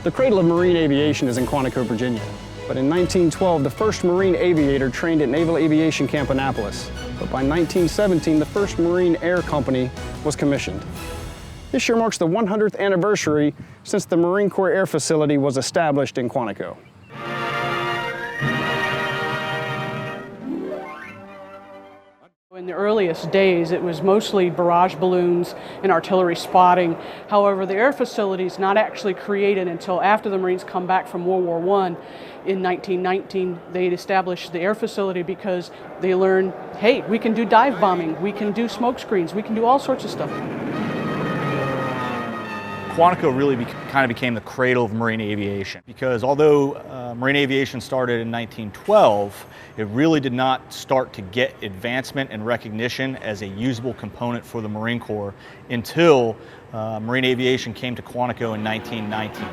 The cradle of marine aviation is in Quantico, Virginia. But in 1912, the first Marine aviator trained at Naval Aviation Camp Annapolis. But by 1917, the first Marine Air Company was commissioned. This year marks the 100th anniversary since the Marine Corps Air Facility was established in Quantico. In the earliest days, it was mostly barrage balloons and artillery spotting. However, the air facility is not actually created until after the Marines come back from World War I. In 1919, they established the air facility because they learned, hey, we can do dive bombing, we can do smoke screens, we can do all sorts of stuff. Quantico really kind of became the cradle of marine aviation because although marine aviation started in 1912, it really did not start to get advancement and recognition as a usable component for the Marine Corps until marine aviation came to Quantico in 1919.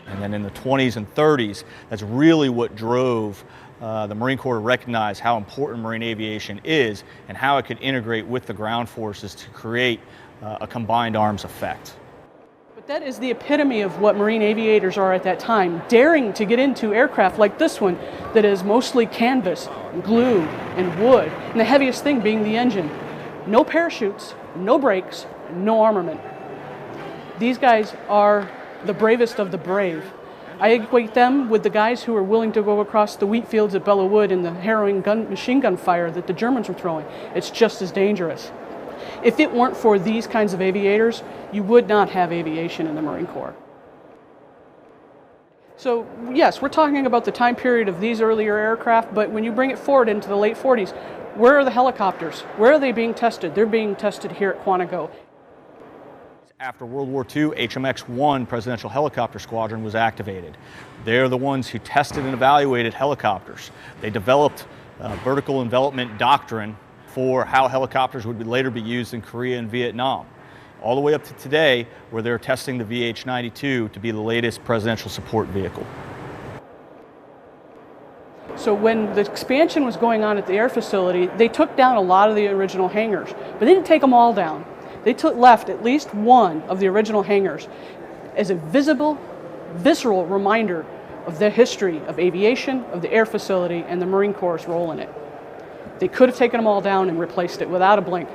And then in the 20s and 30s, that's really what drove the Marine Corps to recognize how important marine aviation is and how it could integrate with the ground forces to create a combined arms effect. But that is the epitome of what Marine aviators are at that time, daring to get into aircraft like this one that is mostly canvas, glue, and wood, and the heaviest thing being the engine. No parachutes, no brakes, no armament. These guys are the bravest of the brave. I equate them with the guys who are willing to go across the wheat fields at Belleau Wood in the harrowing machine gun fire that the Germans were throwing. It's just as dangerous. If it weren't for these kinds of aviators, you would not have aviation in the Marine Corps. So yes, we're talking about the time period of these earlier aircraft, but when you bring it forward into the late 40s, where are the helicopters? Where are they being tested? They're being tested here at Quantico. After World War II, HMX-1 Presidential Helicopter Squadron was activated. They're the ones who tested and evaluated helicopters. They developed vertical envelopment doctrine for how helicopters would later be used in Korea and Vietnam, all the way up to today where they're testing the VH-92 to be the latest presidential support vehicle. So when the expansion was going on at the air facility, they took down a lot of the original hangars, but they didn't take them all down. They left at least one of the original hangars as a visible, visceral reminder of the history of aviation, of the air facility, and the Marine Corps' role in it. They could have taken them all down and replaced it without a blink,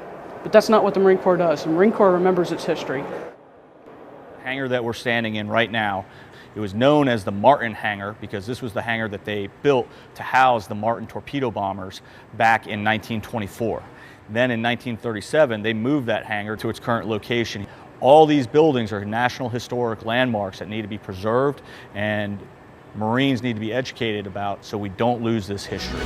but that's not what the Marine Corps does. The Marine Corps remembers its history. The hangar that we're standing in right now, it was known as the Martin hangar because this was the hangar that they built to house the Martin torpedo bombers back in 1924. Then in 1937, they moved that hangar to its current location. All these buildings are National Historic Landmarks that need to be preserved and Marines need to be educated about so we don't lose this history.